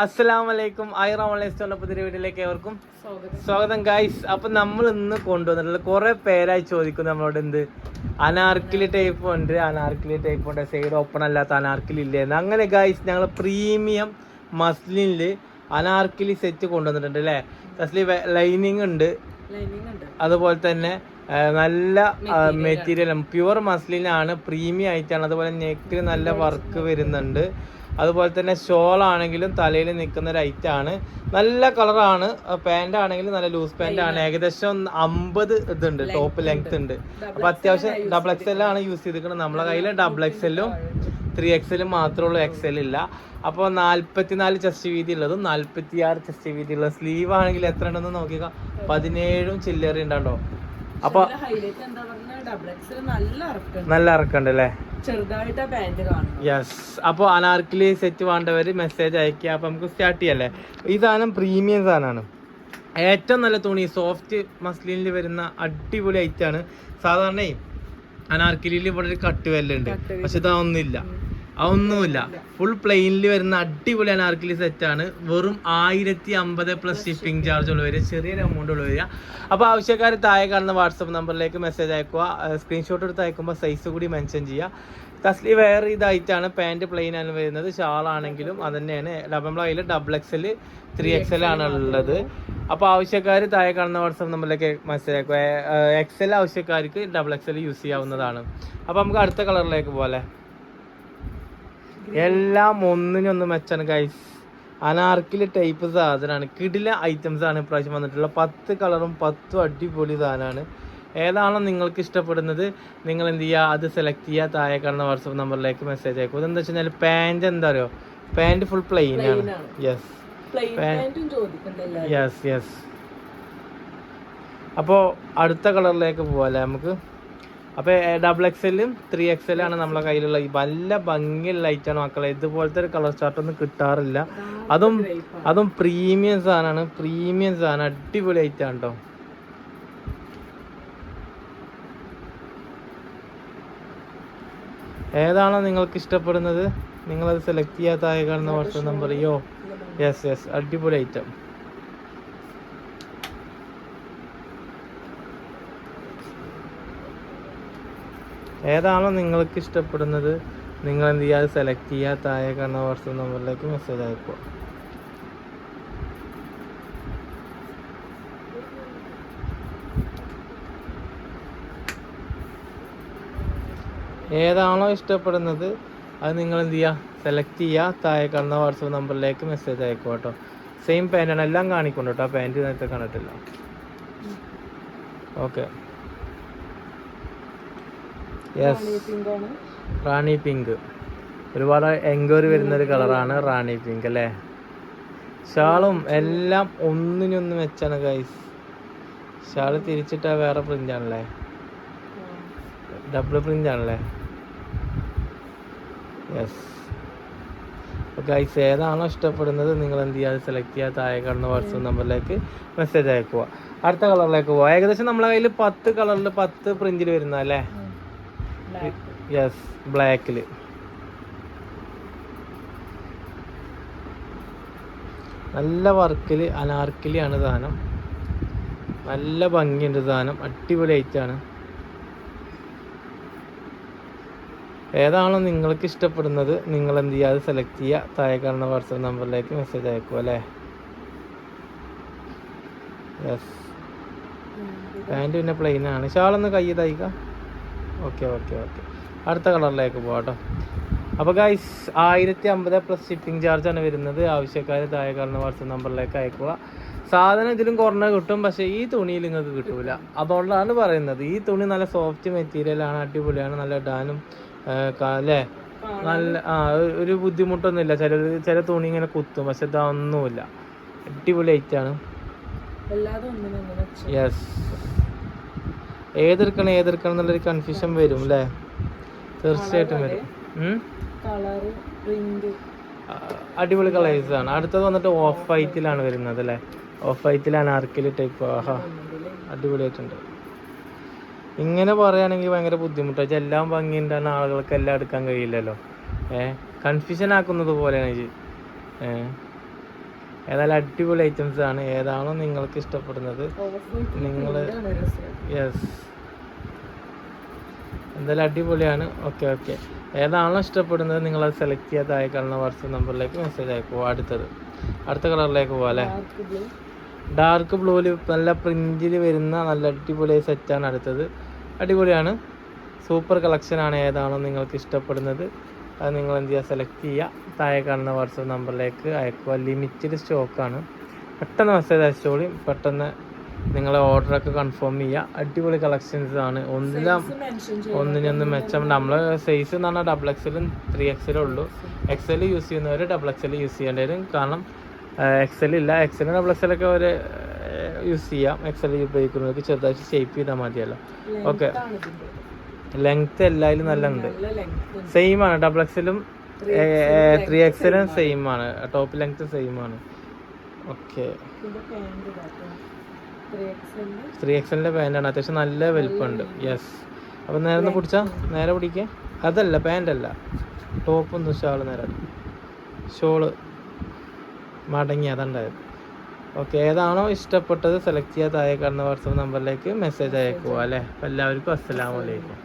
അസ്സലാമലൈക്കും. പുതിയ വീട്ടിലേക്ക് ഏവർക്കും സ്വാഗതം ഗൈസ്. അപ്പൊ നമ്മൾ ഇന്ന് കൊണ്ടുവന്നിട്ടുള്ള കുറെ പേരായി ചോദിക്കും നമ്മളോട് എന്ത് അനാർക്കിലി ടൈപ്പ് ഉണ്ട്, അനാർക്കിലി ടൈപ്പ് ഉണ്ട്, സൈഡ് ഓപ്പൺ അല്ലാത്ത അനാർക്കിലി ഇല്ലേന്ന്. അങ്ങനെ ഗൈസ് ഞങ്ങൾ പ്രീമിയം മസ്ലിനില് അനാർക്കിലി സെറ്റ് കൊണ്ടുവന്നിട്ടുണ്ട് അല്ലേ. അസ്ലി ലൈനിങ് ഉണ്ട്, അതുപോലെ തന്നെ നല്ല മെറ്റീരിയൽ പ്യുവർ മസ്ലിനാണ്, പ്രീമിയം ആയിട്ടാണ്. അതുപോലെ നെക്കിൽ നല്ല വർക്ക് വരുന്നുണ്ട്. അതുപോലെ തന്നെ ഷോൾ ആണെങ്കിലും തലയിൽ നിൽക്കുന്ന ഒരു ഐറ്റാണ്. നല്ല കളറാണ്. പാൻ്റ് ആണെങ്കിലും നല്ല ലൂസ് പാൻ്റ് ആണ്. ഏകദേശം 50 ഇതുണ്ട്, ടോപ്പ് ലെങ്ത് ഉണ്ട്. അപ്പൊ അത്യാവശ്യം ഡബിൾ എക്സൽ ആണ് യൂസ് ചെയ്തിരിക്കുന്നത്. നമ്മളെ കയ്യിൽ ഡബിൾ എക്സലും 3XL മാത്രമേ ഉള്ളൂ, എക്സൽ ഇല്ല. അപ്പോൾ 44 ചെസ്റ്റ് വീതി ഉള്ളതും 46 ചെസ്റ്റ് വീതി ഉള്ളത്. സ്ലീവ് ആണെങ്കിൽ എത്ര ഉണ്ടെന്ന് നോക്കിയാൽ 17 ചില്ലറ ഉണ്ടാണ്ടോ. അപ്പൊ നല്ല ഇറക്കുണ്ട് അല്ലേ. യെസ്. അപ്പോൾ അനാർക്കിലി സെറ്റ് വേണ്ടവര് മെസ്സേജ് അയക്കുക. അപ്പൊ നമുക്ക് സ്റ്റാർട്ട് ചെയ്യല്ലേ. ഈ സാധനം പ്രീമിയം സാധനമാണ്. ഏറ്റവും നല്ല തുണി സോഫ്റ്റ് മസ്ലിനിൽ വരുന്ന അടിപൊളി ഐറ്റാണ്. സാധാരണ അനാർക്കിലിയിൽ ഇവിടെ ഒരു കട്ട് വല്ലുണ്ട്, പക്ഷെ ഇതൊന്നുമില്ല, അതൊന്നുമില്ല. ഫുൾ പ്ലെയിനിൽ വരുന്ന അടിപൊളി അനാർക്കിലി സെറ്റാണ്. വെറും 1050 പ്ലസ് ഷിപ്പിംഗ് ചാർജ് ഉള്ള വരിക, ചെറിയൊരു എമൗണ്ട് ഉള്ള വരിക. അപ്പോൾ ആവശ്യക്കാർ താഴെ കാണുന്ന വാട്സപ്പ് നമ്പറിലേക്ക് മെസ്സേജ് അയക്കുക. സ്ക്രീൻഷോട്ട് എടുത്ത് അയക്കുമ്പോൾ സൈസ് കൂടി മെൻഷൻ ചെയ്യുക. തസ്ലി വേറെ ഇതായിട്ടാണ്, പാൻറ് പ്ലെയിൻ ആണ് വരുന്നത്. ഷാളാണെങ്കിലും അത് തന്നെയാണ്. നമ്മളെ കയ്യിൽ ഡബിൾ എക്സൽ 3XL ആണ് ഉള്ളത്. അപ്പോൾ ആവശ്യക്കാർ താഴെ കാണുന്ന വാട്സപ്പ് നമ്പറിലേക്ക് മെസ്സേജ് അയക്കുക. XL ആവശ്യക്കാർക്ക് ഡബിൾ XL യൂസ് ചെയ്യാവുന്നതാണ്. അപ്പോൾ നമുക്ക് അടുത്ത കളറിലേക്ക് പോലെ. എല്ലാം ഒന്നിനൊന്ന് മെച്ചാണ് ഗൈസ്. അനാർക്കിലി ടൈപ്പ് സാധനമാണ്. കിടില ഐറ്റംസ് ആണ് ഇപ്രാവശ്യം വന്നിട്ടുള്ള. 10 കളറും 10 അടിപൊളി സാധനമാണ്. ഏതാണോ നിങ്ങൾക്ക് ഇഷ്ടപ്പെടുന്നത് നിങ്ങൾ എന്ത് ചെയ്യുക, അത് സെലക്ട് ചെയ്യുക. താഴെ കാണുന്ന വാട്സപ്പ് നമ്പറിലേക്ക് മെസ്സേജ് അയക്കും. ഇതെന്താ വെച്ച് കഴിഞ്ഞാൽ പാൻറ് എന്താ പറയുക, പാൻറ് ഫുൾ പ്ലെയിൻ ആണ്. Yes yes yes. അപ്പോൾ അടുത്ത കളറിലേക്ക് പോകാല്ലേ നമുക്ക്. അപ്പോൾ ഡബിൾ എക്സലും 3XL ആണ് നമ്മളെ കയ്യിലുള്ള. നല്ല ഭംഗിയുള്ള ലൈറ്റാണ് മക്കളെ. ഇതുപോലത്തെ ഒരു കളർ ചാർട്ടൊന്നും കിട്ടാറില്ല. അതും പ്രീമിയം സാധനമാണ്. പ്രീമിയം സാധനം അടിപൊളി ഐറ്റാണ് കേട്ടോ. ഏതാണോ നിങ്ങൾക്ക് ഇഷ്ടപ്പെടുന്നത് നിങ്ങളത് സെലക്ട് ചെയ്യാത്തായി കാണുന്ന വാട്സപ്പ് നമ്പർ. യെസ് യെസ്, അടിപൊളി ഐറ്റം. ഏതാണോ നിങ്ങൾക്ക് ഇഷ്ടപ്പെടുന്നത് നിങ്ങൾ എന്ത് ചെയ്യുക, അത് സെലക്ട് ചെയ്യുക. താഴെ കാണുന്ന വാട്സപ്പ് നമ്പറിലേക്ക് മെസ്സേജ് അയക്കുക. ഏതാണോ ഇഷ്ടപ്പെടുന്നത് അത് നിങ്ങൾ എന്ത് ചെയ്യുക, സെലക്ട് ചെയ്യുക. താഴെ കാണുന്ന വാട്സപ്പ് നമ്പറിലേക്ക് മെസ്സേജ് അയക്കുക കേട്ടോ. സെയിം പാൻറ്റാണ്, എല്ലാം കാണിക്കുന്നുണ്ട് കേട്ടോ. പാൻറ്റ് നേരത്തെ കണ്ടിട്ടില്ല. ഓക്കെ. യെസ്, റാണി പിങ്ക്. ഒരുപാട് എൻക്വയറി വരുന്നൊരു കളറാണ് റാണി പിങ്ക് അല്ലേ. ഷാളും എല്ലാം ഒന്നിനൊന്ന് വെച്ചാണ് ഗൈസ്. ഷാള് തിരിച്ചിട്ടാ വേറെ പ്രിന്റ് ആണല്ലേ, ഡബിൾ പ്രിന്റ് ആണല്ലേ. യെസ്. ഗൈസ് ഏതാണോ ഇഷ്ടപ്പെടുന്നത് നിങ്ങൾ എന്ത് ചെയ്യുക, അത് സെലക്ട് ചെയ്യുക. താഴെ കാണുന്ന വാട്സപ്പ് നമ്പറിലേക്ക് മെസ്സേജ് അയക്കുക. അടുത്ത കളറിലേക്ക് പോവാം. ഏകദേശം നമ്മളെ കയ്യിൽ 10 കളറിൽ 10 പ്രിന്റിൽ വരുന്ന അല്ലേ. യെസ്, ബ്ലാക്കിൽ നല്ല വർക്കിൽ അനാർക്കിലിയാണ് സാധനം. നല്ല ഭംഗിയുണ്ട് സാധനം, അടിപൊളി ഐറ്റാണ്. ഏതാണോ നിങ്ങൾക്ക് ഇഷ്ടപ്പെടുന്നത് നിങ്ങൾ എന്ത് ചെയ്യുക, അത് സെലക്ട് ചെയ്യുക. താഴെ കാണുന്ന വാട്സപ്പ് നമ്പറിലേക്ക് മെസ്സേജ് അയക്കുക അല്ലേ. യെസ്. പാൻറ് പിന്നെ പ്ലെയിൻ ആണ്. ഷാളൊന്ന് കൈ തയ്ക്കുക. Okay okay okay. അടുത്ത കളറിലേക്ക് പോകാം കേട്ടോ. അപ്പോൾ ഗൈസ് 1050 പ്ലസ് ഷിപ്പിംഗ് ചാർജാണ് വരുന്നത്. ആവശ്യക്കാർ താഴെ കാണുന്ന വാട്സപ്പ് നമ്പറിലേക്ക് അയക്കുക. സാധനം ഇതിലും കുറഞ്ഞ കിട്ടും, പക്ഷേ ഈ തുണിയിൽ നിങ്ങൾക്ക് കിട്ടൂല. അതുകൊണ്ടാണ് പറയുന്നത്. ഈ തുണി നല്ല സോഫ്റ്റ് മെറ്റീരിയലാണ്, അടിപൊളിയാണ്, നല്ല ഇടാനും അല്ലേ നല്ല ഒരു ബുദ്ധിമുട്ടൊന്നുമില്ല. ചില തുണി ഇങ്ങനെ കുത്തും, പക്ഷെ ഇതൊന്നുമില്ല. അടിപൊളി ഐറ്റാണ്. യെസ്. ഏതെടുക്കണം എന്നുള്ളൊരു കൺഫ്യൂഷൻ വരും അല്ലേ. തീർച്ചയായിട്ടും വരും. അടിപൊളി കളേഴ്സാണ്. അടുത്തത് വന്നിട്ട് ഓഫ് വൈറ്റിലാണ് വരുന്നത് അല്ലേ. ഓഫ് വൈറ്റിൽ അനാർക്കലി ടൈപ്പ്. ആഹാ, അടിപൊളിയായിട്ടുണ്ട്. ഇങ്ങനെ പറയുകയാണെങ്കിൽ ഭയങ്കര ബുദ്ധിമുട്ടാണ്. എല്ലാം ഭംഗിയുണ്ടാണ്, ആളുകൾക്ക് എല്ലാം എടുക്കാൻ കഴിയില്ലല്ലോ. കൺഫ്യൂഷൻ ആക്കുന്നത് പോലെയാണ് ഇത്. ഏതായാലും അടിപൊളി ഐറ്റംസ് ആണ്. ഏതാണോ നിങ്ങൾക്ക് ഇഷ്ടപ്പെടുന്നത് നിങ്ങൾ യെസ് എന്തായാലും അടിപൊളിയാണ്. ഓക്കെ ഏതാണോ ഇഷ്ടപ്പെടുന്നത് നിങ്ങളത് സെലക്ട് ചെയ്യുക. താഴെ കാണുന്ന വാട്സപ്പ് നമ്പറിലേക്ക് മെസ്സേജ് അയക്കുക. അടുത്ത കളറിലേക്ക് പോവാം അല്ലേ. ഡാർക്ക് ബ്ലൂവിൽ നല്ല പ്രിൻറ്റിൽ വരുന്ന നല്ല അടിപൊളി സെറ്റാണ് അടുത്തത്. അടിപൊളിയാണ്, സൂപ്പർ കളക്ഷനാണ്. ഏതാണോ നിങ്ങൾക്ക് ഇഷ്ടപ്പെടുന്നത് അത് നിങ്ങൾ എന്ത് ചെയ്യുക, സെലക്ട് ചെയ്യുക. താഴെ കാണുന്ന വാട്സപ്പ് നമ്പറിലേക്ക് അയക്കുക. ലിമിറ്റഡ് സ്റ്റോക്കാണ്. പെട്ടെന്ന് മെസ്സേജ് അയച്ചോളി. പെട്ടെന്ന് നിങ്ങളെ ഓർഡറൊക്കെ കൺഫേം ചെയ്യുക. അടിപൊളി കളക്ഷൻസ് ആണ്. ഒന്നിനൊന്ന് മെച്ചം. നമ്മൾ സൈസ് എന്ന് പറഞ്ഞാൽ XXL 3XL ഉള്ളൂ. XL യൂസ് ചെയ്യുന്നവർ XXL യൂസ് ചെയ്യേണ്ടി വരും. കാരണം XL ഇല്ല. XL XXL ഒക്കെ ഒരു യൂസ് ചെയ്യാം. XL ഉപയോഗിക്കുന്നവർക്ക് ചെറുതായിട്ട് ഷേപ്പ് ചെയ്താൽ മതിയല്ലോ. ഓക്കെ, ലെങ്ത് എല്ലാവരും നല്ല ഉണ്ട്. സെയിം ആണ്. XXL 3XL സെയിം ആണ്. ടോപ്പ് ലെങ്ത് സെയിം ആണ്. Okay, 3XL പാൻ്റാണ്. അത്യാവശ്യം നല്ല വലുപ്പമുണ്ട്. യെസ്. അപ്പം നേരെ പിടിച്ചാൽ നേരെ പിടിക്കുക. അതല്ല, പാൻ്റല്ല, ടോപ്പൊന്നും ഷാള് നേരെ ഷോള് മടങ്ങി അതുണ്ടായത്. ഓക്കെ, ഏതാണോ ഇഷ്ടപ്പെട്ടത് സെലക്ട് ചെയ്യാൻ താഴെ കാണുന്ന വാട്സപ്പ് നമ്പറിലേക്ക് മെസ്സേജ് അയക്കുക അല്ലേ. എല്ലാവർക്കും അസ്സലാമു അലൈക്കും.